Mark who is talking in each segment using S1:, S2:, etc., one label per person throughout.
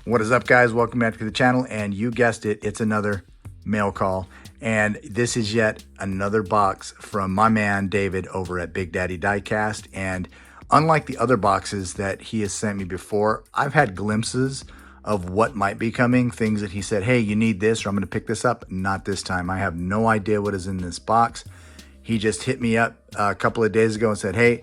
S1: What is up, guys? Welcome back to the channel, and you guessed it, it's another mail call, and this is yet another box from my man David over at Big Daddy Diecast. And unlike the other boxes that he has sent me before, I've had glimpses of what might be coming, things that he said, hey, you need this, or I'm going to pick this up. Not this time. I have no idea what is in this box. He just hit me up a couple of days ago and said, hey,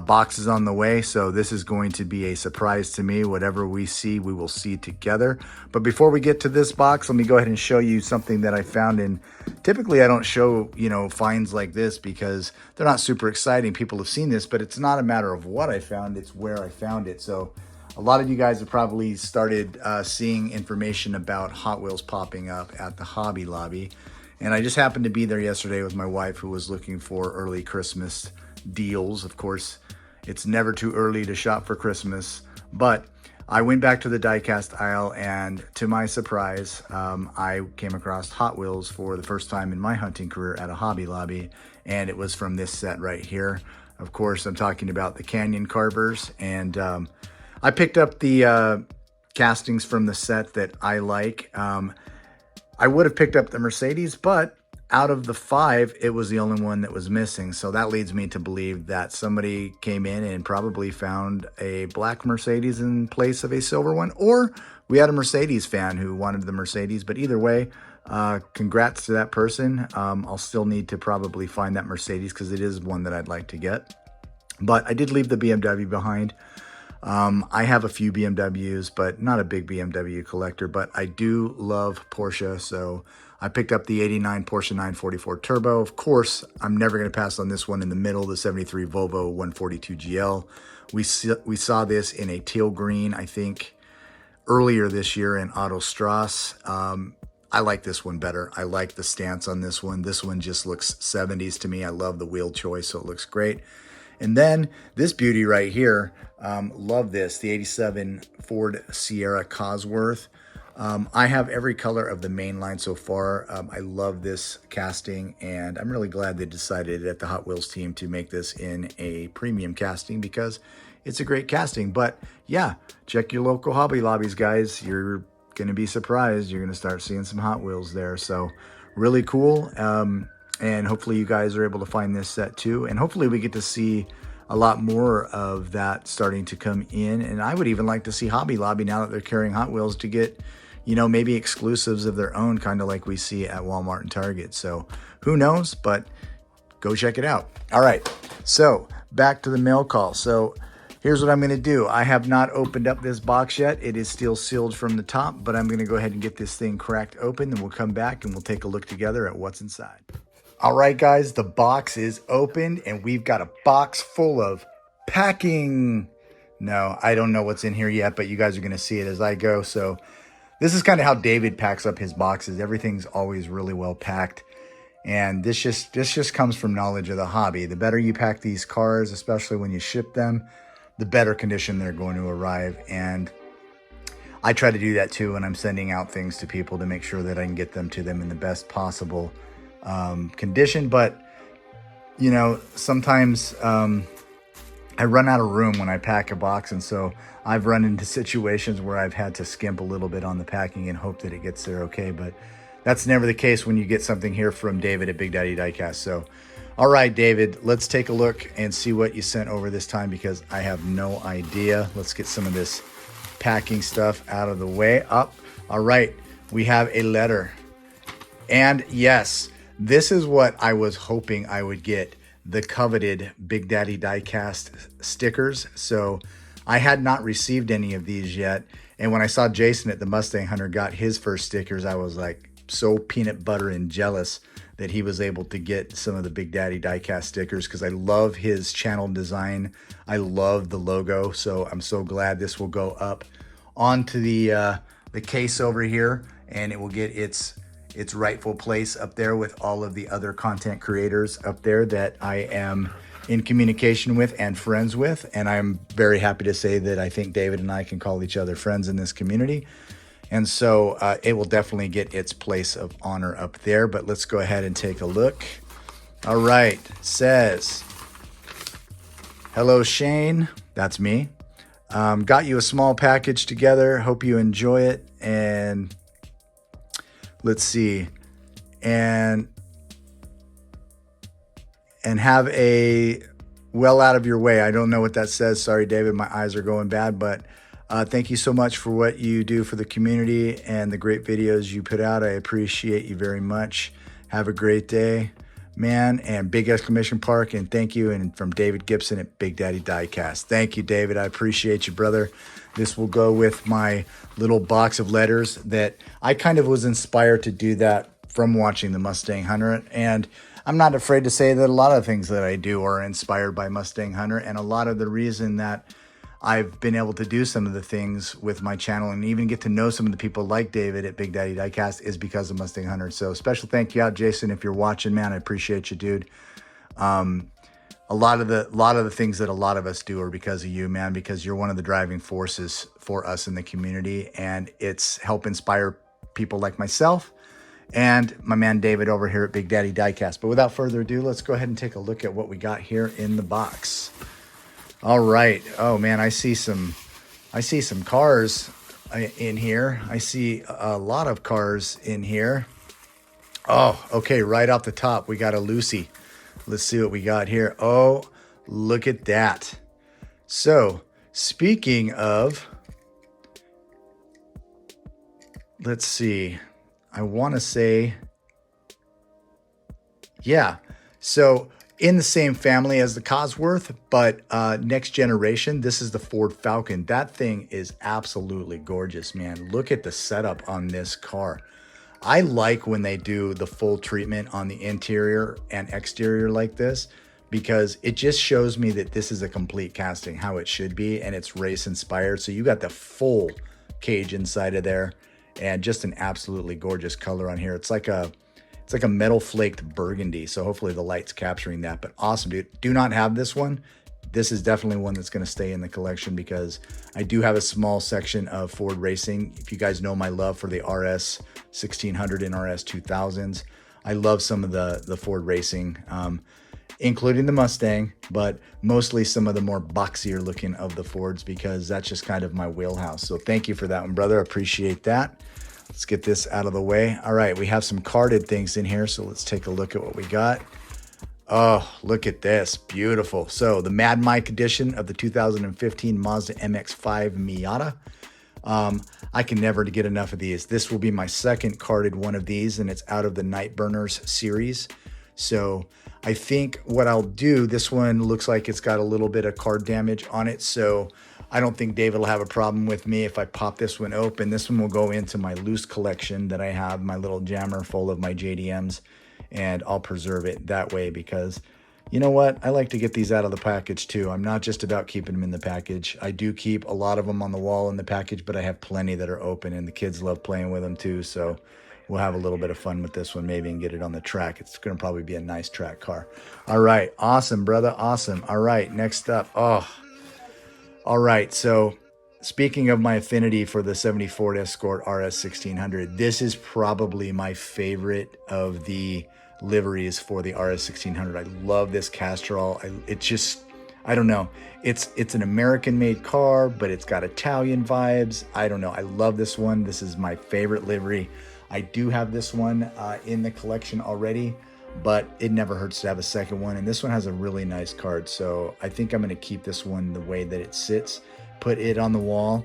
S1: box is on the way, so this is going to be a surprise to me. Whatever we see, we will see together. But before we get to this box, let me go ahead and show you something that I found. And typically I don't show, finds like this because they're not super exciting. People have seen this, but it's not a matter of what I found, it's where I found it. So a lot of you guys have probably started seeing information about Hot Wheels popping up at the Hobby Lobby. And I just happened to be there yesterday with my wife, who was looking for early Christmas deals. Of course, it's never too early to shop for Christmas, but I went back to the diecast aisle, and to my surprise, I came across Hot Wheels for the first time in my hunting career at a Hobby Lobby, and it was from this set right here. Of course, I'm talking about the Canyon Carvers, and I picked up the castings from the set that I like. I would have picked up the Mercedes, but out of the 5, it was the only one that was missing. So that leads me to believe that somebody came in and probably found a black Mercedes in place of a silver one, or we had a Mercedes fan who wanted the Mercedes. But either way, congrats to that person. I'll still need to probably find that Mercedes because it is one that I'd like to get. But I did leave the BMW behind. I have a few BMWs, but not a big BMW collector, but I do love Porsche. So I picked up the 89 Porsche 944 Turbo. Of course, I'm never going to pass on this one in the middle, the 73 Volvo 142 GL. We saw this in a teal green, I think, earlier this year in Otto Strauss. I like this one better. I like the stance on this one. This one just looks 70s to me. I love the wheel choice, so it looks great. And then this beauty right here, love this, the 87 Ford Sierra Cosworth. I have every color of the main line so far. I love this casting, and I'm really glad they decided at the Hot Wheels team to make this in a premium casting because it's a great casting. But yeah, check your local Hobby Lobbies, guys. You're going to be surprised. You're going to start seeing some Hot Wheels there. So really cool. And hopefully you guys are able to find this set too. And hopefully we get to see a lot more of that starting to come in. And I would even like to see Hobby Lobby, now that they're carrying Hot Wheels, to get, maybe exclusives of their own, kind of like we see at Walmart and Target. So who knows, but go check it out. All right, so back to the mail call. So here's what I'm going to do. I have not opened up this box yet. It is still sealed from the top, but I'm going to go ahead and get this thing cracked open, and we'll come back and we'll take a look together at what's inside. All right, guys, the box is opened, and we've got a box full of packing. No, I don't know what's in here yet, but you guys are going to see it as I go. So this is kind of how David packs up his boxes. Everything's always really well packed, and this just comes from knowledge of the hobby. The better you pack these cars, especially when you ship them, the better condition they're going to arrive. And I try to do that too when I'm sending out things to people, to make sure that I can get them to them in the best possible condition. But sometimes I run out of room when I pack a box, and so I've run into situations where I've had to skimp a little bit on the packing and hope that it gets there okay. But that's never the case when you get something here from David at Big Daddy Diecast. So all right, David, let's take a look and see what you sent over this time, because I have no idea. Let's get some of this packing stuff out of the way. All right, we have a letter, and yes, this is what I was hoping I would get, the coveted Big Daddy Diecast stickers. So I had not received any of these yet. And when I saw Jason at the Mustang Hunter got his first stickers, I was like so peanut butter and jealous that he was able to get some of the Big Daddy Diecast stickers, because I love his channel design. I love the logo. So I'm so glad this will go up onto the case over here, and it will get its rightful place up there with all of the other content creators up there that I am in communication with and friends with. And I'm very happy to say that I think David and I can call each other friends in this community. And so it will definitely get its place of honor up there. But let's go ahead and take a look. All right, says, hello, Shane. That's me. Got you a small package together. Hope you enjoy it. And let's see. And have a well out of your way. I don't know what that says. Sorry, David. My eyes are going bad. But thank you so much for what you do for the community and the great videos you put out. I appreciate you very much. Have a great day, man, and big exclamation mark, and thank you. And from David Gibson at Big Daddy Diecast. Thank you, David. I appreciate you, brother. This will go with my little box of letters that I kind of was inspired to do that from watching the Mustang Hunter. And I'm not afraid to say that a lot of things that I do are inspired by Mustang Hunter. And a lot of the reason that I've been able to do some of the things with my channel and even get to know some of the people like David at Big Daddy Diecast is because of Mustang Hunter. So special thank you out, Jason, if you're watching, man. I appreciate you, dude. A lot of the things that a lot of us do are because of you, man, because you're one of the driving forces for us in the community, and it's help inspire people like myself and my man David over here at Big Daddy Diecast. But without further ado, let's go ahead and take a look at what we got here in the box. All right. Oh man, I see some cars in here. I see a lot of cars in here. Oh, okay. Right off the top, we got a Lucy. Let's see what we got here. Oh, look at that. So, speaking of, let's see. I want to say, yeah. So, in the same family as the Cosworth, but next generation, this is the Ford Falcon. That thing is absolutely gorgeous, man. Look at the setup on this car. I like when they do the full treatment on the interior and exterior like this, because it just shows me that this is a complete casting, how it should be, and it's race inspired. So you got the full cage inside of there, and just an absolutely gorgeous color on here. It's like a metal flaked burgundy. So hopefully the light's capturing that, but awesome, dude. Do not have this one. This is definitely one that's going to stay in the collection because I do have a small section of Ford racing. If you guys know my love for the RS 1600 and RS 2000s, I love some of the Ford racing, including the Mustang, but mostly some of the more boxier looking of the Fords, because that's just kind of my wheelhouse. So thank you for that one, brother. Appreciate that. Let's get this out of the way. All right, we have some carded things in here, so let's take a look at what we got. Oh, look at this. Beautiful. So the Mad Mike edition of the 2015 Mazda MX-5 Miata. I can never get enough of these. This will be my second carded one of these, and it's out of the Night Burners series. So I think what I'll do, this one looks like it's got a little bit of card damage on it, so I don't think David will have a problem with me if I pop this one open. This one will go into my loose collection that I have, my little jammer full of my JDMs, and I'll preserve it that way because, you know what? I like to get these out of the package too. I'm not just about keeping them in the package. I do keep a lot of them on the wall in the package, but I have plenty that are open, and the kids love playing with them too, so we'll have a little bit of fun with this one maybe and get it on the track. It's going to probably be a nice track car. All right. Awesome, brother. Awesome. All right. Next up. Oh, all right. So speaking of my affinity for the 70 Ford Escort RS 1600, this is probably my favorite of the liveries for the RS 1600. I love this Castrol. It's just, I don't know. It's an American-made car, but it's got Italian vibes. I don't know. I love this one. This is my favorite livery. I do have this one in the collection already, but it never hurts to have a second one. And this one has a really nice card. So I think I'm going to keep this one the way that it sits, put it on the wall,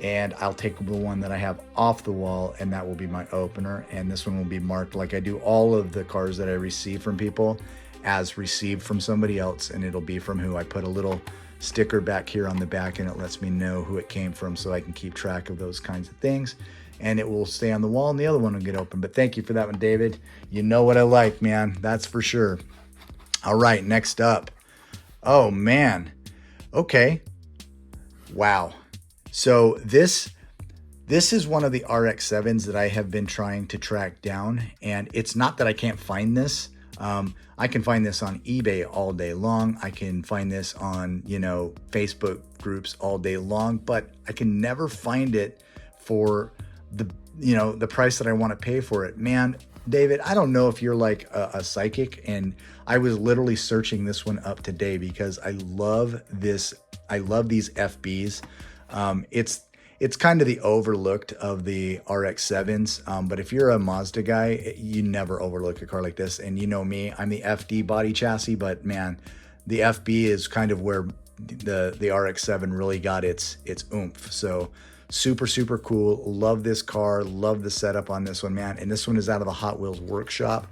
S1: and I'll take the one that I have off the wall, and that will be my opener. And this one will be marked like I do all of the cars that I receive from people as received from somebody else, and it'll be from who. I put a little sticker back here on the back, and it lets me know who it came from so I can keep track of those kinds of things. And it will stay on the wall, and the other one will get open. But thank you for that one, David. You know what I like, man. That's for sure. All right, next up. Oh, man. Okay. Wow. So this is one of the RX-7s that I have been trying to track down. And it's not that I can't find this. I can find this on eBay all day long. I can find this on, Facebook groups all day long. But I can never find it for the price that I want to pay for it. Man, David, I don't know if you're like a psychic, and I was literally searching this one up today because I love this I love these FBs. It's kind of the overlooked of the RX-7s, but if you're a Mazda guy, you never overlook a car like this. And you know me, I'm the FD body chassis, but man, the FB is kind of where the RX-7 really got its oomph. So super, super cool. Love this car. Love the setup on this one, man. And this one is out of the Hot Wheels workshop.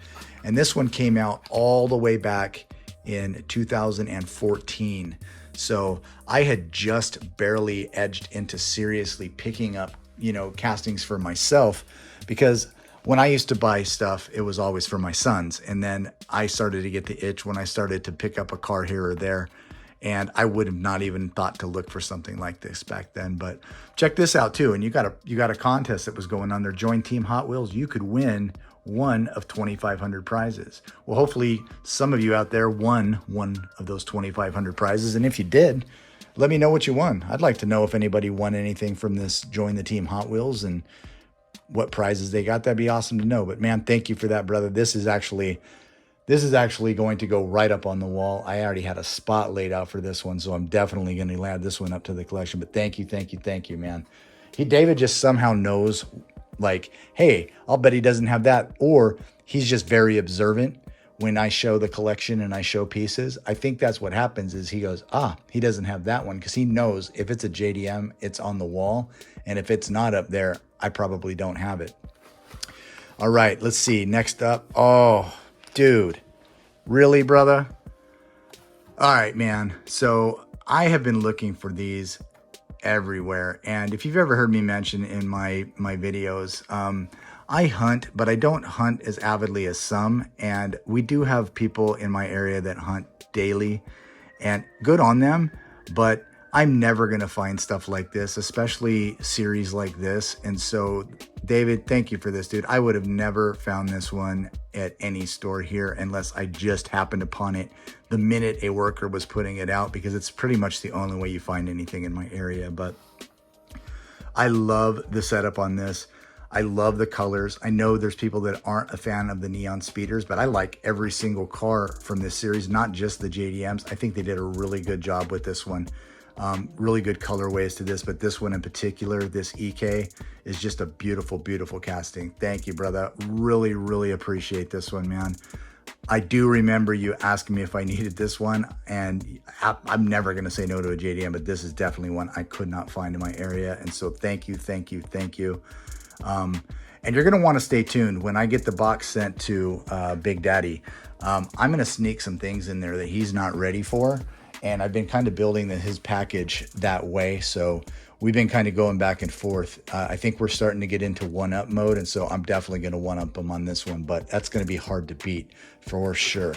S1: And this one came out all the way back in 2014. So I had just barely edged into seriously picking up, castings for myself, because when I used to buy stuff, it was always for my sons. And then I started to get the itch when I started to pick up a car here or there. And I would have not even thought to look for something like this back then. But check this out too. And you got a contest that was going on there. Join Team Hot Wheels. You could win one of 2,500 prizes. Well, hopefully some of you out there won one of those 2,500 prizes. And if you did, let me know what you won. I'd like to know if anybody won anything from this Join the Team Hot Wheels and what prizes they got. That'd be awesome to know. But man, thank you for that, brother. This is actually going to go right up on the wall. I already had a spot laid out for this one, so I'm definitely going to add this one up to the collection. But thank you, man. David just somehow knows, like, hey, I'll bet he doesn't have that. Or he's just very observant when I show the collection and I show pieces. I think that's what happens is he goes, he doesn't have that one, because he knows if it's a JDM, it's on the wall. And if it's not up there, I probably don't have it. All right, let's see. Next up. Oh, dude, really, brother? All right, man. So I have been looking for these everywhere. And if you've ever heard me mention in my videos, I hunt, but I don't hunt as avidly as some. And we do have people in my area that hunt daily, and good on them. But I'm never going to find stuff like this, especially series like this. And so, David, thank you for this, dude. I would have never found this one at any store here unless I just happened upon it the minute a worker was putting it out, because it's pretty much the only way you find anything in my area. But I love the setup on this. I love the colors. I know there's people that aren't a fan of the neon speeders, but I like every single car from this series, not just the JDMs. I think they did a really good job with this one. Really good colorways to this, but this one in particular, this EK, is just a beautiful, beautiful casting. Thank you, brother. Really, really appreciate this one, man. I do remember you asking me if I needed this one, and I'm never going to say no to a JDM, but this is definitely one I could not find in my area. And so thank you. And you're going to want to stay tuned. When I get the box sent to Big Daddy, I'm going to sneak some things in there that he's not ready for. And I've been kind of building his package that way. So we've been kind of going back and forth. I think we're starting to get into one-up mode. And so I'm definitely going to one-up him on this one. But that's going to be hard to beat for sure.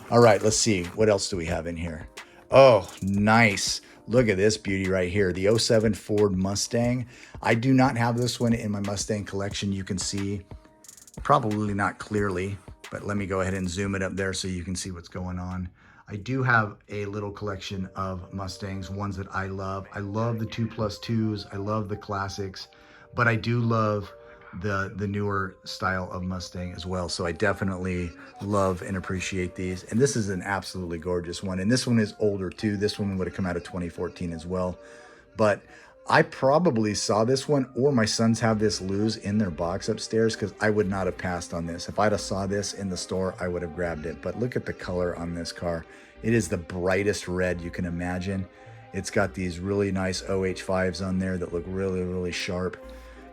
S1: All right, let's see. What else do we have in here? Oh, nice. Look at this beauty right here. The '07 Ford Mustang. I do not have this one in my Mustang collection. You can see, probably not clearly, but let me go ahead and zoom it up there so you can see what's going on. I do have a little collection of Mustangs, ones that I love. I love the 2+2s. I love the classics, but I do love the newer style of Mustang as well. So I definitely love and appreciate these. And this is an absolutely gorgeous one. And this one is older too. This one would have come out of 2014 as well. But I probably saw this one, or my sons have this loose in their box upstairs, because I would not have passed on this. If I'd have saw this in the store, I would have grabbed it. But look at the color on this car. It is the brightest red you can imagine. It's got these really nice OH5s on there that look really, really sharp.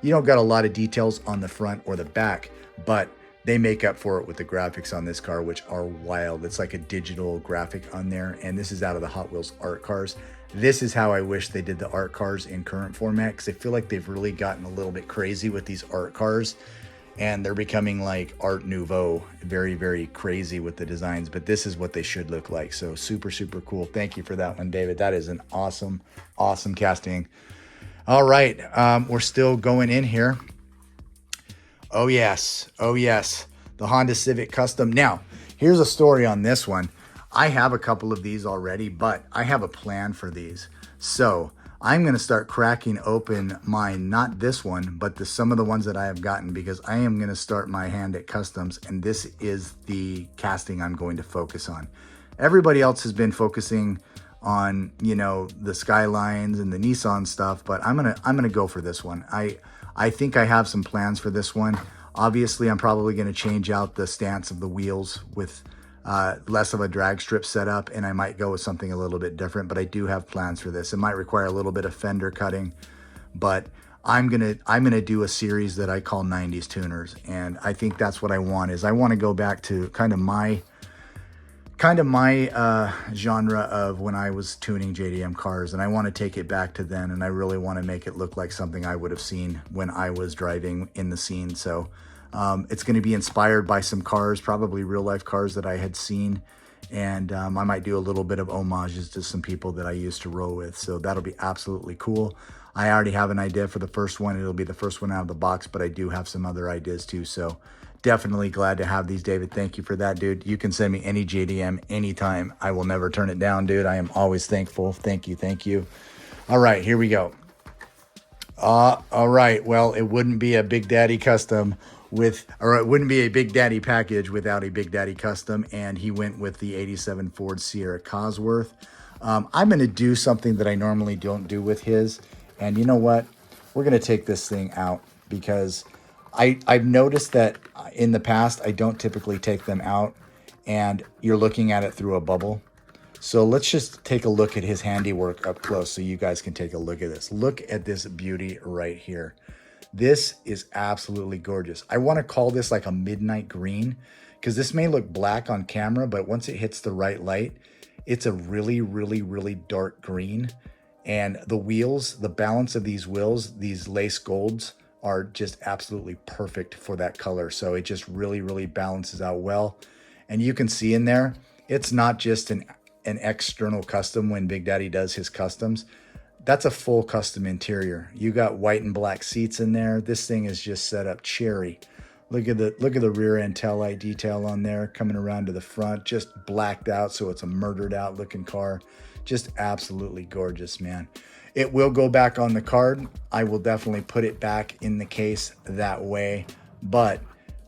S1: You don't got a lot of details on the front or the back, but they make up for it with the graphics on this car, which are wild. It's like a digital graphic on there. And this is out of the Hot Wheels art cars. This is how I wish they did the art cars in current format, because I feel like they've really gotten a little bit crazy with these art cars, and they're becoming like Art Nouveau, very, very crazy with the designs. But this is what they should look like. So super, super cool. Thank you for that one, David. That is an awesome, awesome casting. All right, we're still going in here. Oh yes, the Honda Civic Custom. Now, here's a story on this one. I have a couple of these already, but I have a plan for these. So I'm going to start cracking open mine, not this one, but some of the ones that I have gotten, because I am going to start my hand at customs, and this is the casting I'm going to focus on. Everybody else has been focusing on, you know, the Skylines and the Nissan stuff, but I'm gonna go for this one. I think I have some plans for this one. Obviously, I'm probably going to change out the stance of the wheels with less of a drag strip setup, and I might go with something a little bit different, but I do have plans for this. It might require a little bit of fender cutting, but I'm gonna do a series that I call 90s tuners, and I think that's what I want. Is I want to go back to kind of my genre of when I was tuning JDM cars, and I want to take it back to then, and I really want to make it look like something I would have seen when I was driving in the scene. So it's going to be inspired by some cars, probably real life cars that I had seen, and I might do a little bit of homages to some people that I used to roll with. So that'll be absolutely cool. I already have an idea for the first one. It'll be the first one out of the box, but I do have some other ideas too. So definitely glad to have these, David. Thank you for that, dude. You can send me any JDM anytime. I will never turn it down, dude. I am always thankful. Thank you. Thank you. All right, here we go. All right. Well, it wouldn't be a Big Daddy custom or it wouldn't be a Big Daddy package without a Big Daddy custom. And he went with the 87 Ford Sierra Cosworth. I'm going to do something that I normally don't do with his. And you know what? We're going to take this thing out because I've noticed that in the past, I don't typically take them out and you're looking at it through a bubble. So let's just take a look at his handiwork up close so you guys can take a look at this. Look at this beauty right here. This is absolutely gorgeous. I want to call this like a midnight green because this may look black on camera, but once it hits the right light, it's a really, really, really dark green. And the wheels, the balance of these wheels, these lace golds, are just absolutely perfect for that color. So it just really, really balances out well. And you can see in there, it's not just an external custom when Big Daddy does his customs. That's a full custom interior. You got white and black seats in there. This thing is just set up cherry. Look at the rear end tail light detail on there coming around to the front, just blacked out. So it's a murdered out looking car. Just absolutely gorgeous, man. It will go back on the card. I will definitely put it back in the case that way. But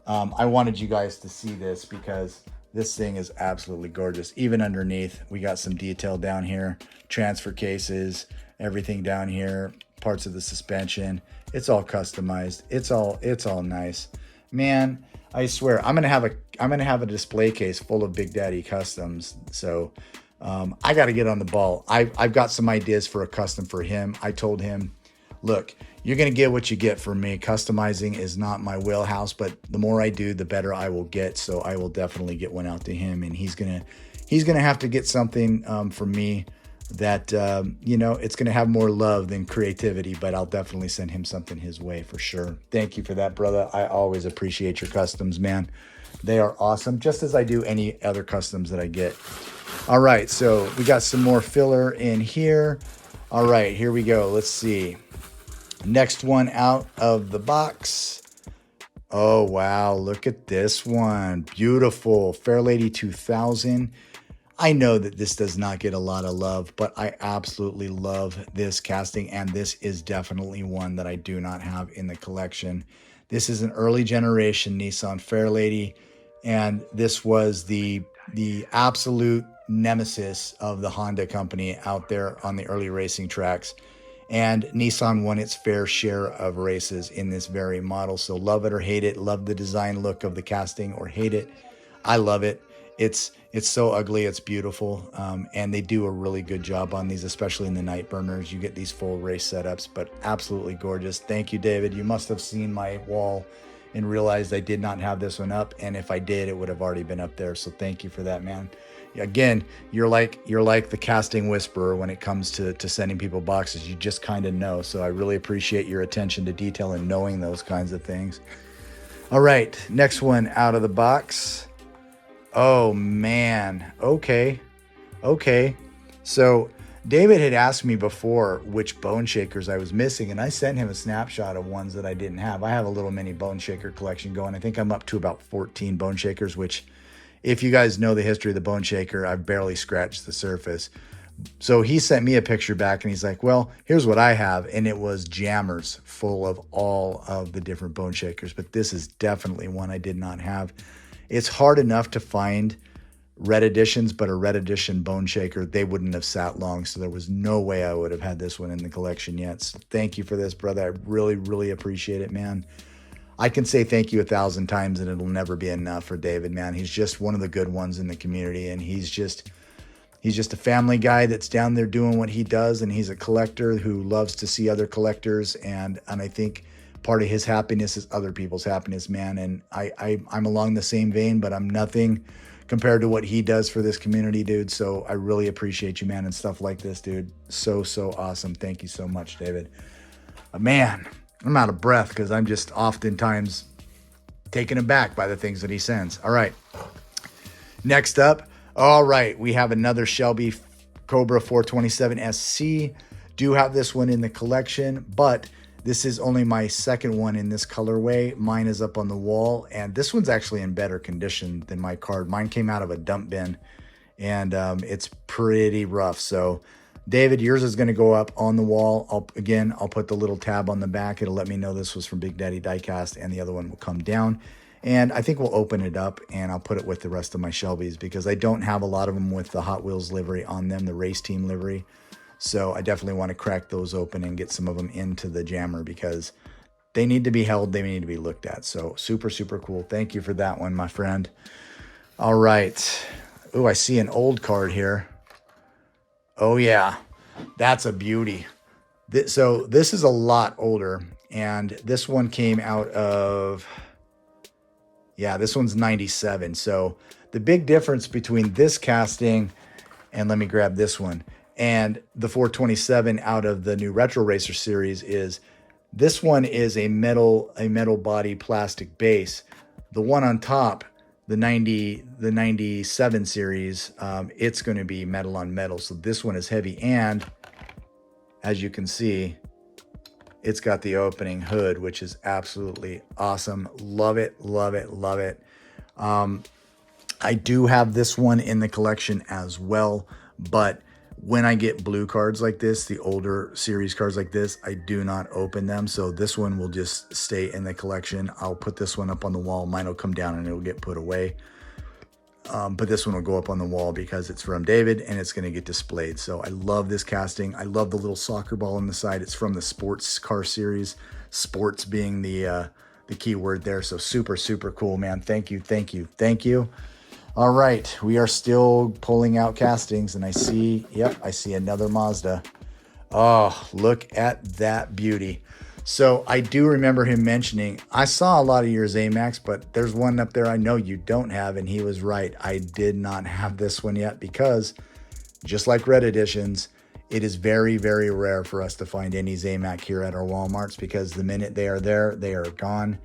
S1: I wanted you guys to see this because this thing is absolutely gorgeous. Even underneath, we got some detail down here, transfer cases, everything down here, parts of the suspension. It's all customized. It's all nice. Man, I swear, I'm gonna have a display case full of Big Daddy customs. So I got to get on the ball. I've got some ideas for a custom for him. I told him, look, you're going to get what you get from me. Customizing is not my wheelhouse, but the more I do, the better I will get. So I will definitely get one out to him, and he's going to have to get something from me that, you know, it's going to have more love than creativity, but I'll definitely send him something his way for sure. Thank you for that, brother. I always appreciate your customs, man. They are awesome, just as I do any other customs that I get. All right, so we got some more filler in here. All right, here we go. Let's see. Next one out of the box. Oh, wow, look at this one. Beautiful. Fairlady 2000. I know that this does not get a lot of love, but I absolutely love this casting, and this is definitely one that I do not have in the collection. This is an early generation Nissan Fairlady, and this was the absolute nemesis of the Honda company out there on the early racing tracks. And Nissan won its fair share of races in this very model. So love it or hate it, love the design look of the casting or hate it. I love it. It's so ugly, it's beautiful. And they do a really good job on these, especially in the night burners. You get these full race setups, but absolutely gorgeous. Thank you, David. You must have seen my wall and realized I did not have this one up. And if I did, it would have already been up there. So thank you for that, man. Again, you're like the casting whisperer when it comes to sending people boxes. You just kind of know. So I really appreciate your attention to detail and knowing those kinds of things. All right, next one out of the box. Oh man. Okay. So David had asked me before which bone shakers I was missing, and I sent him a snapshot of ones that I didn't have. I have a little mini bone shaker collection going. I think I'm up to about 14 bone shakers, which, if you guys know the history of the bone shaker, I've barely scratched the surface. So he sent me a picture back and he's like, well, here's what I have. And it was jammers full of all of the different bone shakers. But this is definitely one I did not have. It's hard enough to find red editions, but a red edition Bone Shaker, they wouldn't have sat long. So there was no way I would have had this one in the collection yet. So thank you for this, brother. I really, really appreciate it, man. I can say thank you 1,000 times and it'll never be enough for David, man. He's just one of the good ones in the community, and he's just a family guy that's down there doing what he does, and he's a collector who loves to see other collectors, and I think part of his happiness is other people's happiness, man. And I'm along the same vein, but I'm nothing compared to what he does for this community, dude. So I really appreciate you, man, and stuff like this, dude. So awesome. Thank you so much, David. Man, I'm out of breath because I'm just oftentimes taken aback by the things that he sends. All right. Next up, all right, we have another Shelby Cobra 427 SC. Do have this one in the collection, but this is only my second one in this colorway. Mine is up on the wall, and this one's actually in better condition than my card. Mine came out of a dump bin, and it's pretty rough. So David, yours is going to go up on the wall. I'll put the little tab on the back. It'll let me know this was from Big Daddy Diecast, and the other one will come down. And I think we'll open it up, and I'll put it with the rest of my Shelbys because I don't have a lot of them with the Hot Wheels livery on them, the race team livery. So I definitely want to crack those open and get some of them into the jammer because they need to be held. They need to be looked at. So super cool. Thank you for that one, my friend. All right. Oh, I see an old card here. Oh, yeah. That's a beauty. So this is a lot older, and this one came out of... Yeah, this one's 97. So the big difference between this casting, and let me grab this one, and the 427 out of the new Retro Racer series is this one is a metal body plastic base. The one on top, the 97 series, it's going to be metal on metal. So this one is heavy, and as you can see, it's got the opening hood, which is absolutely awesome. Love it. I do have this one in the collection as well, but when I get blue cards like this, the older series cards like this, I do not open them. So this one will just stay in the collection. I'll put this one up on the wall. Mine will come down and it'll get put away. But this one will go up on the wall because it's from David and it's going to get displayed. So I love this casting. I love the little soccer ball on the side. It's from the sports car series, sports being the key word there. So super cool, man. Thank you. All right, we are still pulling out castings, and I see another Mazda. Oh, look at that beauty. So I do remember him mentioning, I saw a lot of your Zamax, but there's one up there I know you don't have, and he was right. I did not have this one yet because, just like Red Editions, it is very rare for us to find any Zamac here at our Walmarts because the minute they are there, they are gone.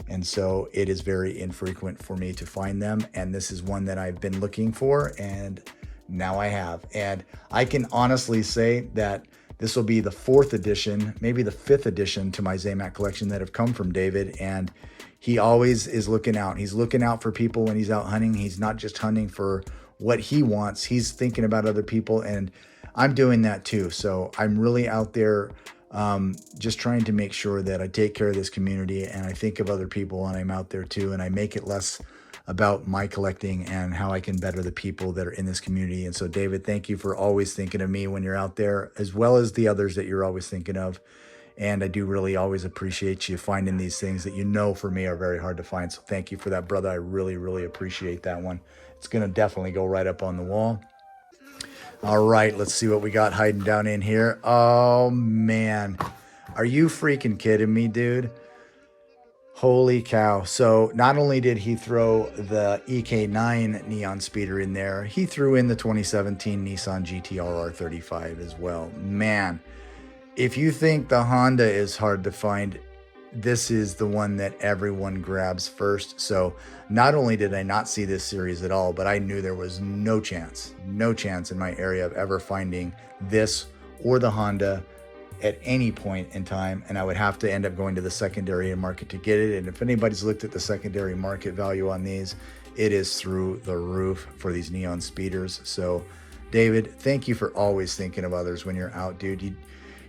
S1: And so it is very infrequent for me to find them. And this is one that I've been looking for, and now I have. And I can honestly say that this will be the 4th edition, maybe the 5th edition to my Zamac collection that have come from David. And he always is looking out. He's looking out for people when he's out hunting. He's not just hunting for what he wants. He's thinking about other people. And I'm doing that too. So I'm really out there just trying to make sure that I take care of this community and I think of other people, and I'm out there too. And I make it less about my collecting and how I can better the people that are in this community. And so David, thank you for always thinking of me when you're out there, as well as the others that you're always thinking of. And I do really always appreciate you finding these things that you know for me are very hard to find. So thank you for that, brother. I really appreciate that one. It's going to definitely go right up on the wall. All right, let's see what we got hiding down in here. Oh, man. Are you freaking kidding me, dude? Holy cow. So not only did he throw the EK9 Neon Speeder in there, he threw in the 2017 Nissan GT-R R35 as well. Man, if you think the Honda is hard to find, this is the one that everyone grabs first. So not only did I not see this series at all, but I knew there was no chance in my area of ever finding this or the Honda at any point in time, and I would have to end up going to the secondary market to get it. And if anybody's looked at the secondary market value on these, it is through the roof for these Neon Speeders. So David, thank you for always thinking of others when you're out, dude.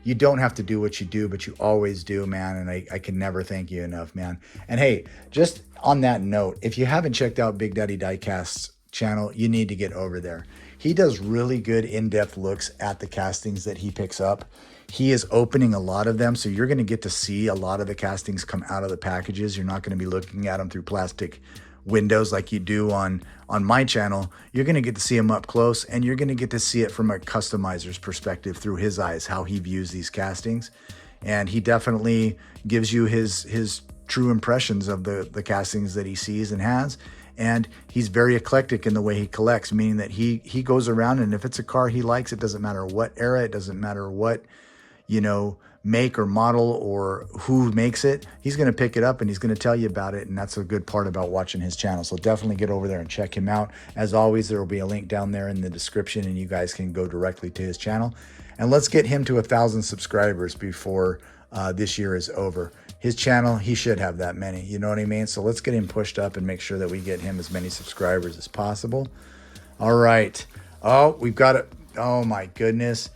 S1: You don't have to do what you do, but you always do, man. And I can never thank you enough, man. And hey, just on that note, if you haven't checked out Big Daddy Diecast's channel, you need to get over there. He does really good in-depth looks at the castings that he picks up. He is opening a lot of them, so you're going to get to see a lot of the castings come out of the packages. You're not going to be looking at them through plastic windows like you do on my channel. You're going to get to see them up close, and you're going to get to see it from a customizer's perspective through his eyes, how he views these castings. And he definitely gives you his true impressions of the castings that he sees and has. And he's very eclectic in the way he collects, meaning that he goes around, and if it's a car he likes, it doesn't matter what era, it doesn't matter what, make or model or who makes it, he's going to pick it up and he's going to tell you about it. And that's a good part about watching his channel. So definitely get over there and check him out. As always, there will be a link down there in the description and you guys can go directly to his channel. And let's get him to 1,000 subscribers before this year is over. His channel, he should have that many, you know what I mean? So let's get him pushed up and make sure that we get him as many subscribers as possible. All right. Oh, we've got it. Oh my goodness.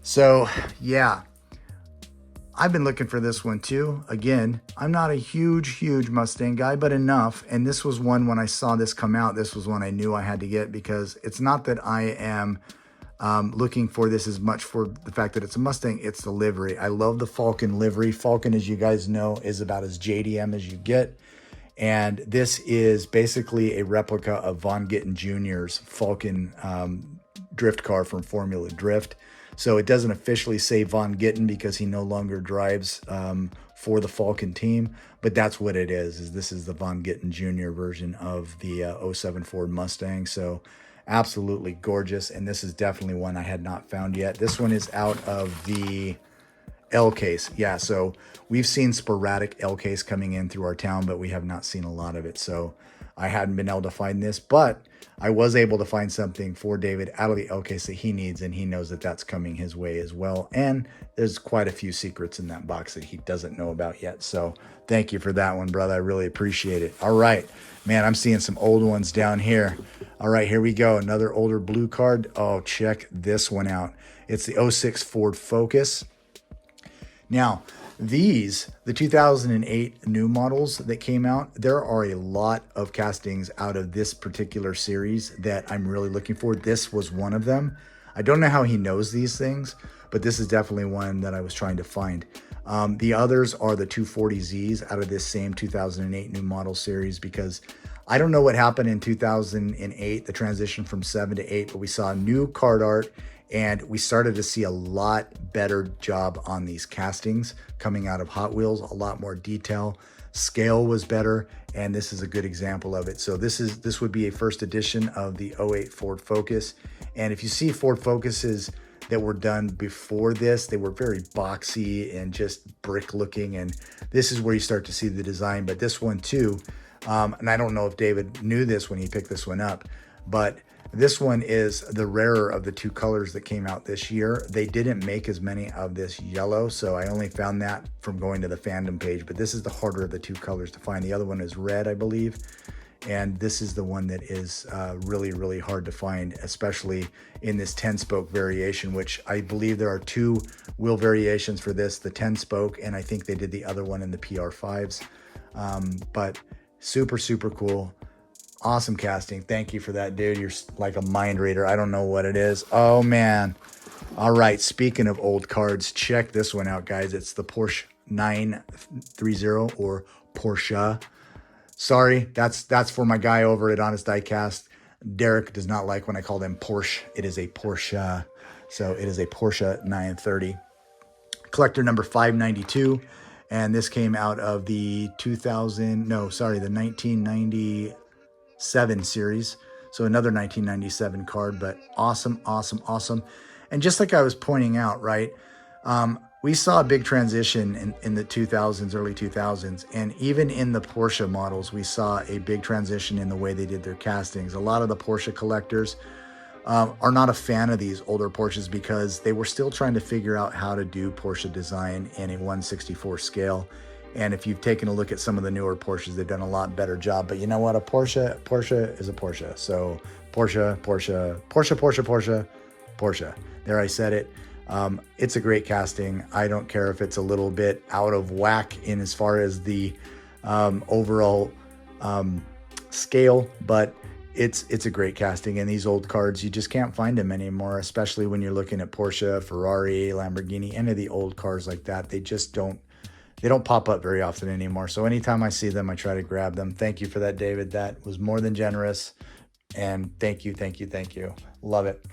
S1: So yeah, I've been looking for this one too. Again, I'm not a huge Mustang guy, but enough. And this was one, when I saw this come out, this was one I knew I had to get, because it's not that I am looking for this as much for the fact that it's a Mustang, it's the livery. I love the Falcon livery. Falcon, as you guys know, is about as JDM as you get. And this is basically a replica of Von Gittin Jr.'s Falcon drift car from Formula Drift. So it doesn't officially say Von Gittin because he no longer drives for the Falcon team, but that's what it is this is the Von Gittin Jr. version of the 07 Ford Mustang. So absolutely gorgeous. And this is definitely one I had not found yet. This one is out of the L case. Yeah, so we've seen sporadic L case coming in through our town, but we have not seen a lot of it. So I hadn't been able to find this, but I was able to find something for David out of the L case that he needs, and he knows that that's coming his way as well. And there's quite a few secrets in that box that he doesn't know about yet. So thank you for that one, brother. I really appreciate it. All right, man, I'm seeing some old ones down here. All right, here we go. Another older blue card. Oh, check this one out. It's the 06 Ford Focus. Now, the 2008 new models that came out, there are a lot of castings out of this particular series that I'm really looking for. This was one of them. I don't know how he knows these things, but this is definitely one that I was trying to find. The others are the 240Zs out of this same 2008 new model series, because I don't know what happened in 2008, the transition from 7 to 8, but we saw new card art, and we started to see a lot better job on these castings coming out of Hot Wheels, a lot more detail. Scale was better, and this is a good example of it. So this would be a first edition of the 08 Ford Focus. And if you see Ford Focuses that were done before this, they were very boxy and just brick looking. And this is where you start to see the design. But this one too, and I don't know if David knew this when he picked this one up, but this one is the rarer of the two colors that came out this year. They didn't make as many of this yellow, so I only found that from going to the fandom page, but this is the harder of the two colors to find. The other one is red, I believe, and this is the one that is really hard to find, especially in this 10-spoke variation, which I believe there are two wheel variations for this, the 10-spoke, and I think they did the other one in the PR5s, but super cool. Awesome casting. Thank you for that, dude. You're like a mind reader. I don't know what it is. Oh, man. All right. Speaking of old cards, check this one out, guys. It's the Porsche 930 or Porsche. Sorry, that's for my guy over at Honest Diecast. Derek does not like when I call them Porsche. It is a Porsche. So it is a Porsche 930. Collector number 592. And this came out of the 1997 series, so another 1997 card, but awesome. And just like I was pointing out, right, we saw a big transition in the 2000s, early 2000s, and even in the Porsche models, we saw a big transition in the way they did their castings. A lot of the Porsche collectors are not a fan of these older Porsches because they were still trying to figure out how to do Porsche design in a 1/64 scale. And if you've taken a look at some of the newer Porsches, they've done a lot better job. But you know what? A Porsche is a Porsche. So Porsche. There, I said it. It's a great casting. I don't care if it's a little bit out of whack in as far as the overall scale, but it's a great casting. And these old cards, you just can't find them anymore, especially when you're looking at Porsche, Ferrari, Lamborghini, any of the old cars like that. They just don't pop up very often anymore. So anytime I see them, I try to grab them. Thank you for that, David. That was more than generous. And thank you, thank you, thank you. Love it.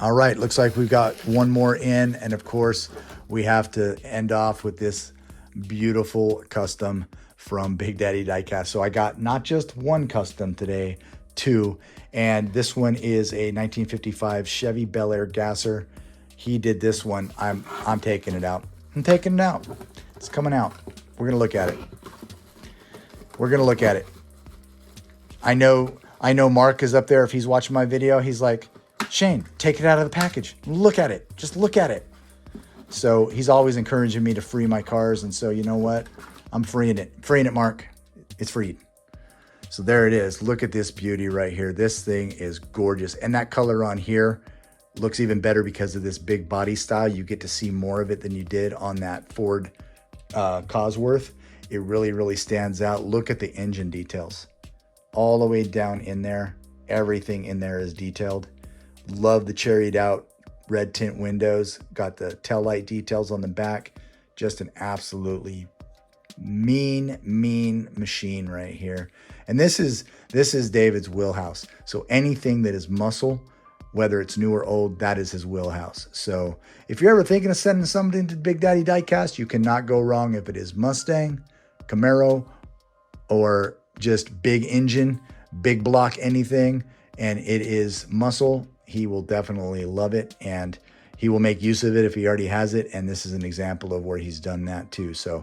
S1: All right, looks like we've got one more in. And of course, we have to end off with this beautiful custom from Big Daddy Diecast. So I got not just one custom today, two. And this one is a 1955 Chevy Bel Air Gasser. He did this one. I'm taking it out. I'm taking it out. It's coming out. We're going to look at it. We're going to look at it. I know Mark is up there. If he's watching my video, he's like, Shane, take it out of the package. Look at it. Just look at it. So he's always encouraging me to free my cars. And so you know what? I'm freeing it. Freeing it, Mark. It's freed. So there it is. Look at this beauty right here. This thing is gorgeous. And that color on here looks even better because of this big body style. You get to see more of it than you did on that Ford Cosworth. It really, really stands out. Look at the engine details. All the way down in there. Everything in there is detailed. Love the cherried out red tint windows. Got the taillight details on the back. Just an absolutely mean machine right here. And this is David's wheelhouse. So anything that is muscle, whether it's new or old, that is his wheelhouse. So if you're ever thinking of sending something to Big Daddy Diecast, you cannot go wrong if it is Mustang, Camaro, or just big engine, big block, anything, and it is muscle. He will definitely love it, and he will make use of it if he already has it. And this is an example of where he's done that too. So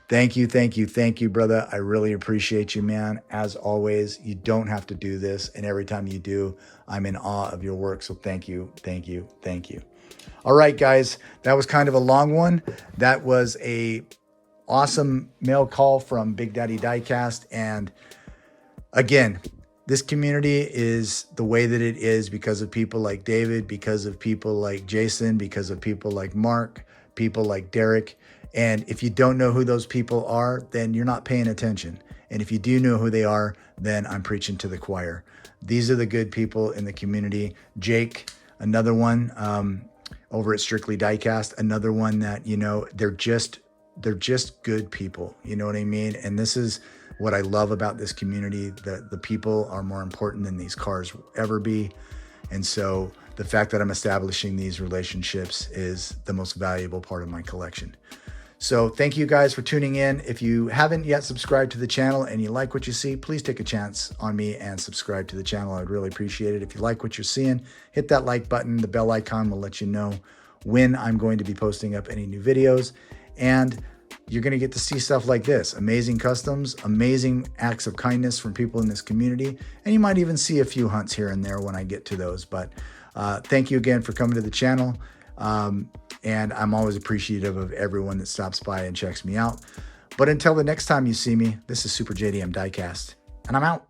S1: thank you, brother. I really appreciate you, man. As always, you don't have to do this. And every time you do, I'm in awe of your work. So thank you. All right, guys, that was kind of a long one. That was a awesome mail call from Big Daddy Diecast. And again, this community is the way that it is because of people like David, because of people like Jason, because of people like Mark, people like Derek. And if you don't know who those people are, then you're not paying attention. And if you do know who they are, then I'm preaching to the choir. These are the good people in the community. Jake, another one over at Strictly Diecast, another one that, you know, they're just good people. You know what I mean? And this is what I love about this community, that the people are more important than these cars will ever be. And so the fact that I'm establishing these relationships is the most valuable part of my collection. So thank you guys for tuning in. If you haven't yet subscribed to the channel and you like what you see, please take a chance on me and subscribe to the channel. I'd really appreciate it. If you like what you're seeing, hit that like button. The bell icon will let you know when I'm going to be posting up any new videos. And you're going to get to see stuff like this, amazing customs, amazing acts of kindness from people in this community. And you might even see a few hunts here and there when I get to those. But thank you again for coming to the channel. And I'm always appreciative of everyone that stops by and checks me out. But until the next time you see me, this is Super JDM Diecast, and I'm out.